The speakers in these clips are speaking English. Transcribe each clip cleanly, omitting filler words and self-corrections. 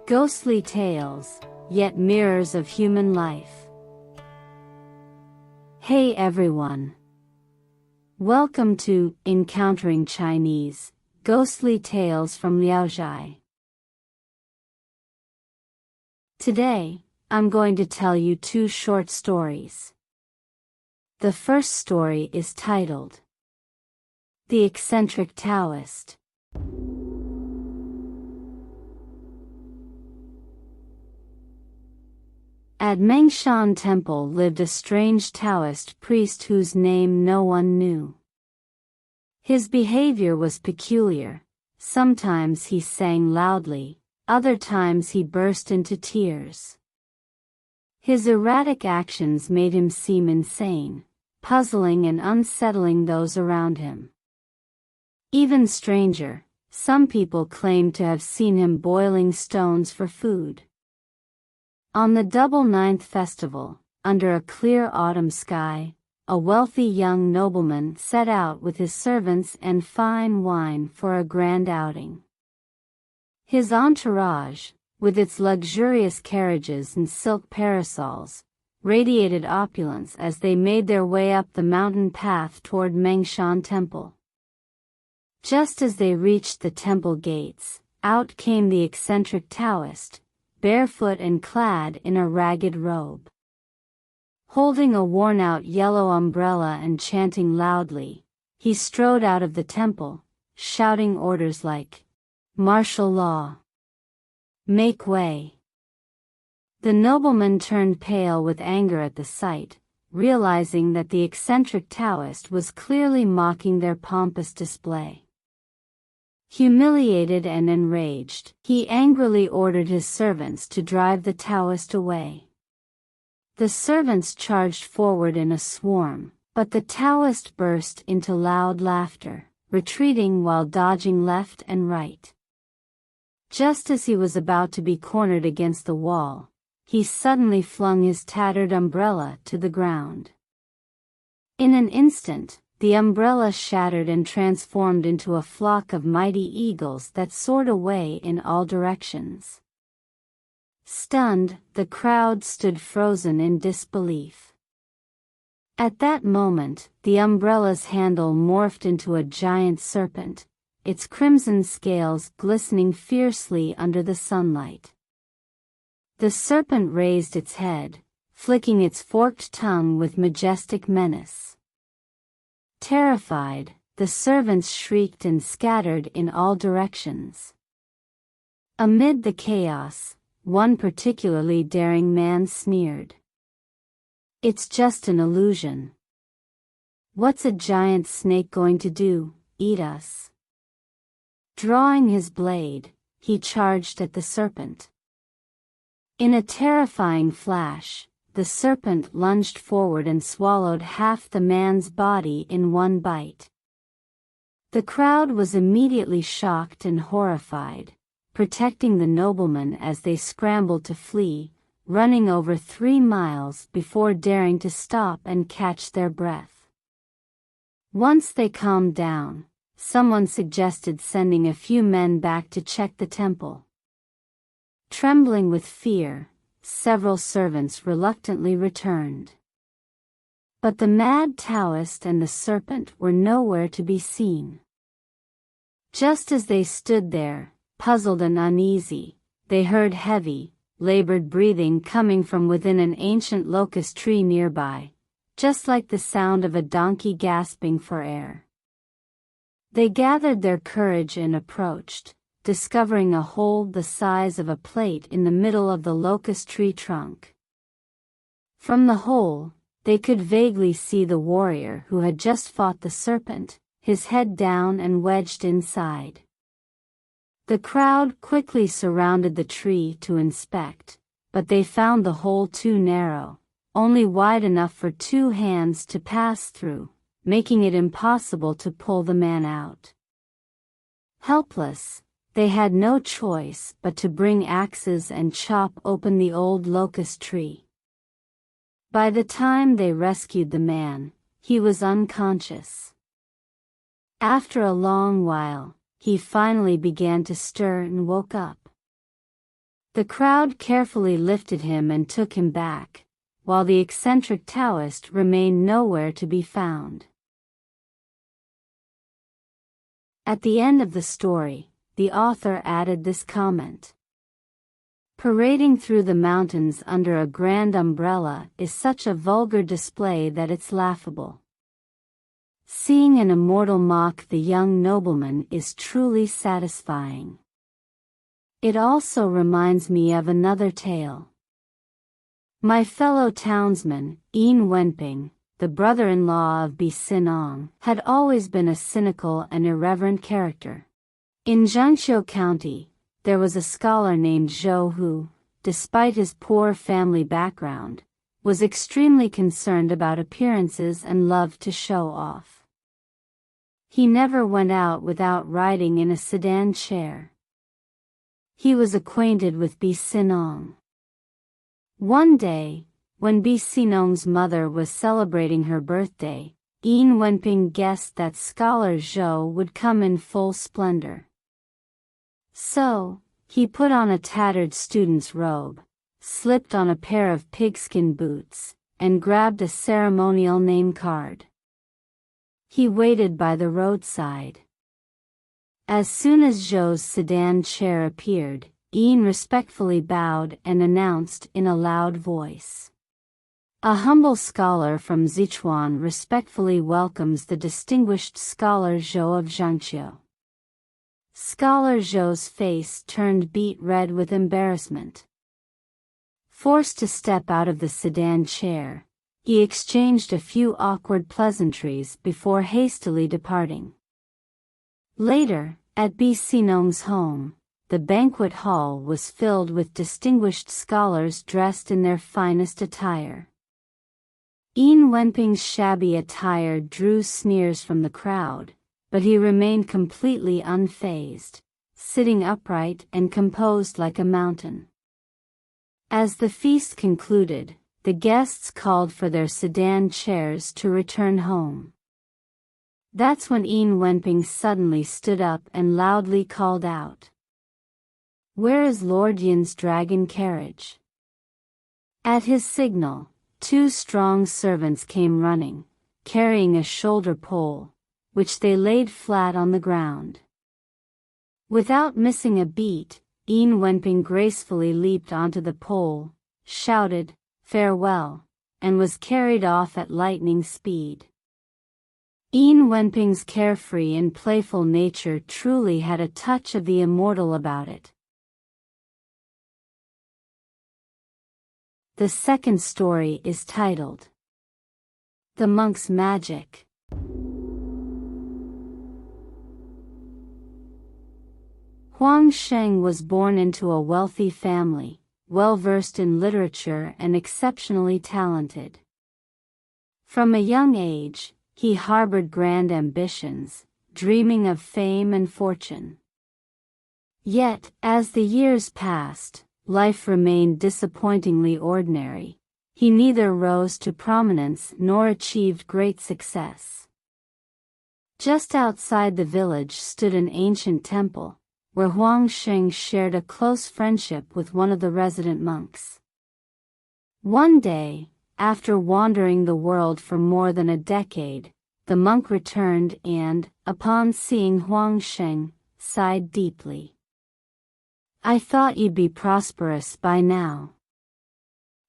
Ghostly tales, yet mirrors of human life. Hey everyone! Welcome to Encountering Chinese, Ghostly Tales from Liao Zhai. Today, I'm going to tell you two short stories. The first story is titled The Eccentric Taoist. At Mengshan Temple lived a strange Taoist priest whose name no one knew. His behavior was peculiar. Sometimes he sang loudly, other times he burst into tears. His erratic actions made him seem insane, puzzling and unsettling those around him. Even stranger, some people claimed to have seen him boiling stones for food. On the Double Ninth Festival, under a clear autumn sky, a wealthy young nobleman set out with his servants and fine wine for a grand outing. His entourage, with its luxurious carriages and silk parasols, radiated opulence as they made their way up the mountain path toward Mengshan Temple. Just as they reached the temple gates, out came the eccentric Taoist, barefoot and clad in a ragged robe. Holding a worn-out yellow umbrella and chanting loudly, he strode out of the temple, shouting orders like, "Martial law! Make way!" The nobleman turned pale with anger at the sight, realizing that the eccentric Taoist was clearly mocking their pompous display. Humiliated and enraged, he angrily ordered his servants to drive the Taoist away. The servants charged forward in a swarm, but the Taoist burst into loud laughter, retreating while dodging left and right. Just as he was about to be cornered against the wall, he suddenly flung his tattered umbrella to the ground. In an instant, the umbrella shattered and transformed into a flock of mighty eagles that soared away in all directions. Stunned, the crowd stood frozen in disbelief. At that moment, the umbrella's handle morphed into a giant serpent, its crimson scales glistening fiercely under the sunlight. The serpent raised its head, flicking its forked tongue with majestic menace. Terrified, the servants shrieked and scattered in all directions. Amid the chaos, one particularly daring man sneered, "It's just an illusion. What's a giant snake going to do, eat us?" Drawing his blade, he charged at the serpent. In a terrifying flash, the serpent lunged forward and swallowed half the man's body in one bite. The crowd was immediately shocked and horrified, protecting the nobleman as they scrambled to flee, running over 3 miles before daring to stop and catch their breath. Once they calmed down, someone suggested sending a few men back to check the temple. Trembling with fear, several servants reluctantly returned. But the mad Taoist and the serpent were nowhere to be seen. Just as they stood there, puzzled and uneasy, they heard heavy, labored breathing coming from within an ancient locust tree nearby, just like the sound of a donkey gasping for air. They gathered their courage and approached, discovering a hole the size of a plate in the middle of the locust tree trunk. From the hole, they could vaguely see the warrior who had just fought the serpent, his head down and wedged inside. The crowd quickly surrounded the tree to inspect, but they found the hole too narrow, only wide enough for 2 hands to pass through, making it impossible to pull the man out. Helpless, they had no choice but to bring axes and chop open the old locust tree. By the time they rescued the man, he was unconscious. After a long while, he finally began to stir and woke up. The crowd carefully lifted him and took him back, while the eccentric Taoist remained nowhere to be found. At the end of the story, the author added this comment. Parading through the mountains under a grand umbrella is such a vulgar display that it's laughable. Seeing an immortal mock the young nobleman is truly satisfying. It also reminds me of another tale. My fellow townsman, Yin Wenping, the brother-in-law of Bi Sinong, had always been a cynical and irreverent character. In Zhangqiu County, there was a scholar named Zhou who, despite his poor family background, was extremely concerned about appearances and loved to show off. He never went out without riding in a sedan chair. He was acquainted with Bi Sinong. One day, when Bi Sinong's mother was celebrating her birthday, Yin Wenping guessed that scholar Zhou would come in full splendor. So, he put on a tattered student's robe, slipped on a pair of pigskin boots, and grabbed a ceremonial name card. He waited by the roadside. As soon as Zhou's sedan chair appeared, Yin respectfully bowed and announced in a loud voice. A humble scholar from Sichuan respectfully welcomes the distinguished scholar Zhou of Zhangqiu. Scholar Zhou's face turned beet red with embarrassment. Forced to step out of the sedan chair, he exchanged a few awkward pleasantries before hastily departing. Later, at Bi Sinong's home, the banquet hall was filled with distinguished scholars dressed in their finest attire. Yin Wenping's shabby attire drew sneers from the crowd, but he remained completely unfazed, sitting upright and composed like a mountain. As the feast concluded, the guests called for their sedan chairs to return home. That's when Yin Wenping suddenly stood up and loudly called out, "Where is Lord Yin's dragon carriage?" At his signal, 2 strong servants came running, carrying a shoulder pole, which they laid flat on the ground. Without missing a beat, Yin Wenping gracefully leaped onto the pole, shouted, "Farewell," and was carried off at lightning speed. Yin Wenping's carefree and playful nature truly had a touch of the immortal about it. The second story is titled, The Monk's Magic. Huang Sheng was born into a wealthy family, well-versed in literature and exceptionally talented. From a young age, he harbored grand ambitions, dreaming of fame and fortune. Yet, as the years passed, life remained disappointingly ordinary. He neither rose to prominence nor achieved great success. Just outside the village stood an ancient temple, where Huang Sheng shared a close friendship with one of the resident monks. One day, after wandering the world for more than a decade, the monk returned and, upon seeing Huang Sheng, sighed deeply. "I thought you'd be prosperous by now.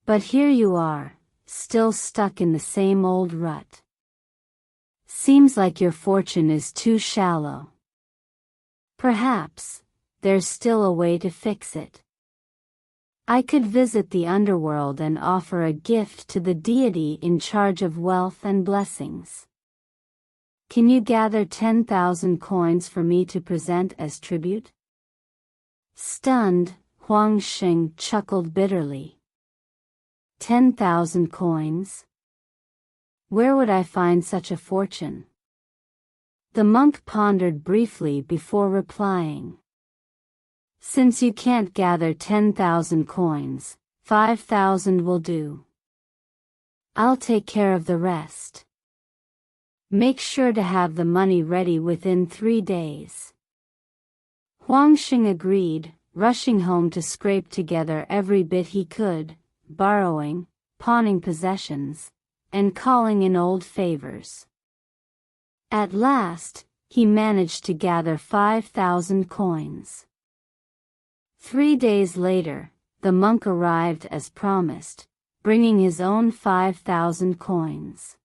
But here you are, still stuck in the same old rut. Seems like your fortune is too shallow. Perhaps there's still a way to fix it. I could visit the underworld and offer a gift to the deity in charge of wealth and blessings. Can you gather 10,000 coins for me to present as tribute?" Stunned, Huang Sheng chuckled bitterly. 10,000 coins? Where would I find such a fortune? The monk pondered briefly before replying. "Since you can't gather 10,000 coins, 5,000 will do. I'll take care of the rest. Make sure to have the money ready within 3 days." Huang Sheng agreed, rushing home to scrape together every bit he could, borrowing, pawning possessions, and calling in old favors. At last, he managed to gather 5,000 coins. 3 days later, the monk arrived as promised, bringing his own 5,000 coins.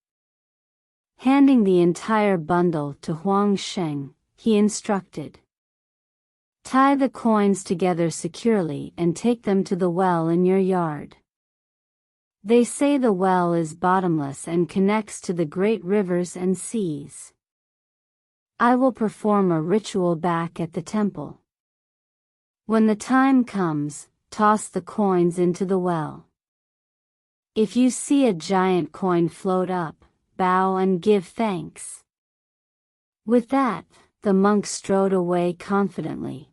Handing the entire bundle to Huang Sheng, he instructed, "Tie the coins together securely and take them to the well in your yard. They say the well is bottomless and connects to the great rivers and seas. I will perform a ritual back at the temple. When the time comes, toss the coins into the well. If you see a giant coin float up, bow and give thanks." With that, the monk strode away confidently.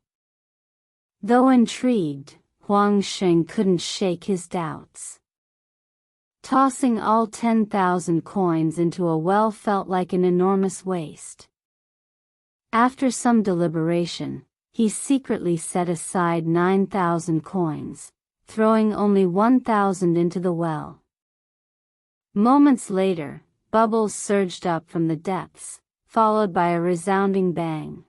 Though intrigued, Huang Sheng couldn't shake his doubts. Tossing all 10,000 coins into a well felt like an enormous waste. After some deliberation, he secretly set aside 9,000 coins, throwing only 1,000 into the well. Moments later, bubbles surged up from the depths, followed by a resounding bang.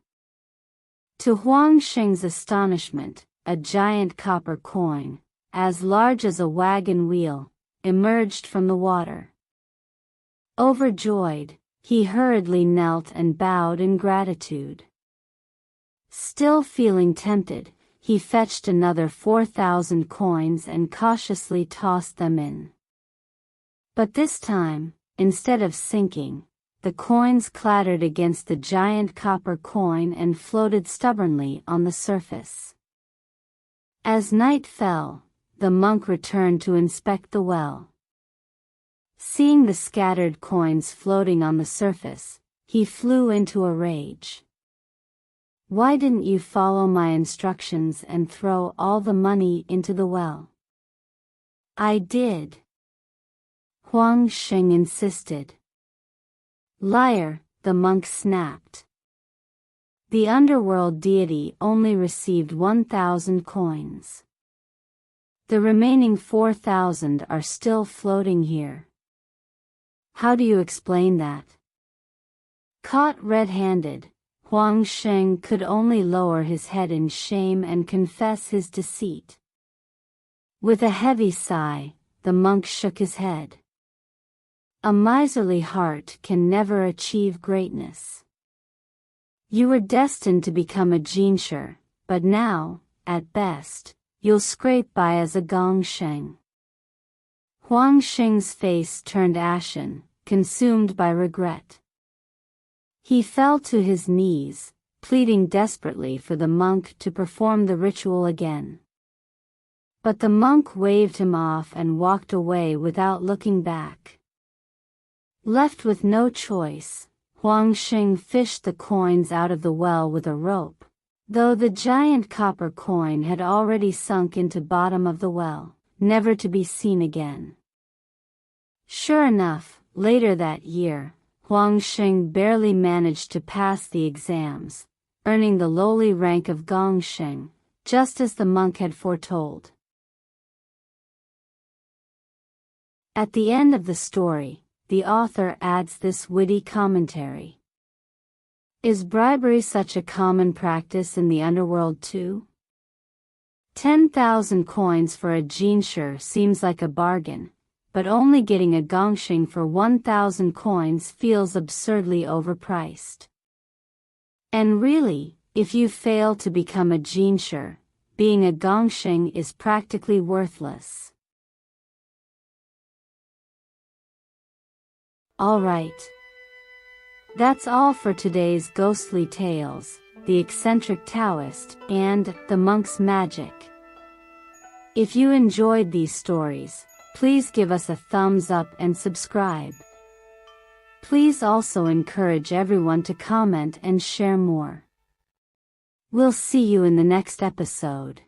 To Huang Sheng's astonishment, a giant copper coin, as large as a wagon wheel, emerged from the water. Overjoyed, he hurriedly knelt and bowed in gratitude. Still feeling tempted, he fetched another 4,000 coins and cautiously tossed them in. But this time, instead of sinking, the coins clattered against the giant copper coin and floated stubbornly on the surface. As night fell, the monk returned to inspect the well. Seeing the scattered coins floating on the surface, he flew into a rage. "Why didn't you follow my instructions and throw all the money into the well?" "I did," Huang Sheng insisted. "Liar," the monk snapped. "The underworld deity only received 1,000 coins. The remaining 4,000 are still floating here. How do you explain that?" Caught red-handed, Huang Sheng could only lower his head in shame and confess his deceit. With a heavy sigh, the monk shook his head. A miserly heart can never achieve greatness. You were destined to become a jinshi, but now, at best, you'll scrape by as a gongsheng. Huang Sheng's face turned ashen, consumed by regret. He fell to his knees, pleading desperately for the monk to perform the ritual again. But the monk waved him off and walked away without looking back. Left with no choice, Huang Sheng fished the coins out of the well with a rope, though the giant copper coin had already sunk into bottom of the well, never to be seen again. Sure enough, later that year, Huang Sheng barely managed to pass the exams, earning the lowly rank of gongsheng, just as the monk had foretold. At the end of the story, the author adds this witty commentary. Is bribery such a common practice in the underworld too? 10,000 coins for a jinshi seems like a bargain, but only getting a gongsheng for 1,000 coins feels absurdly overpriced. And really, if you fail to become a jinshi, being a gongsheng is practically worthless. Alright. That's all for today's ghostly tales, the eccentric Taoist, and the monk's magic. If you enjoyed these stories, please give us a thumbs up and subscribe. Please also encourage everyone to comment and share more. We'll see you in the next episode.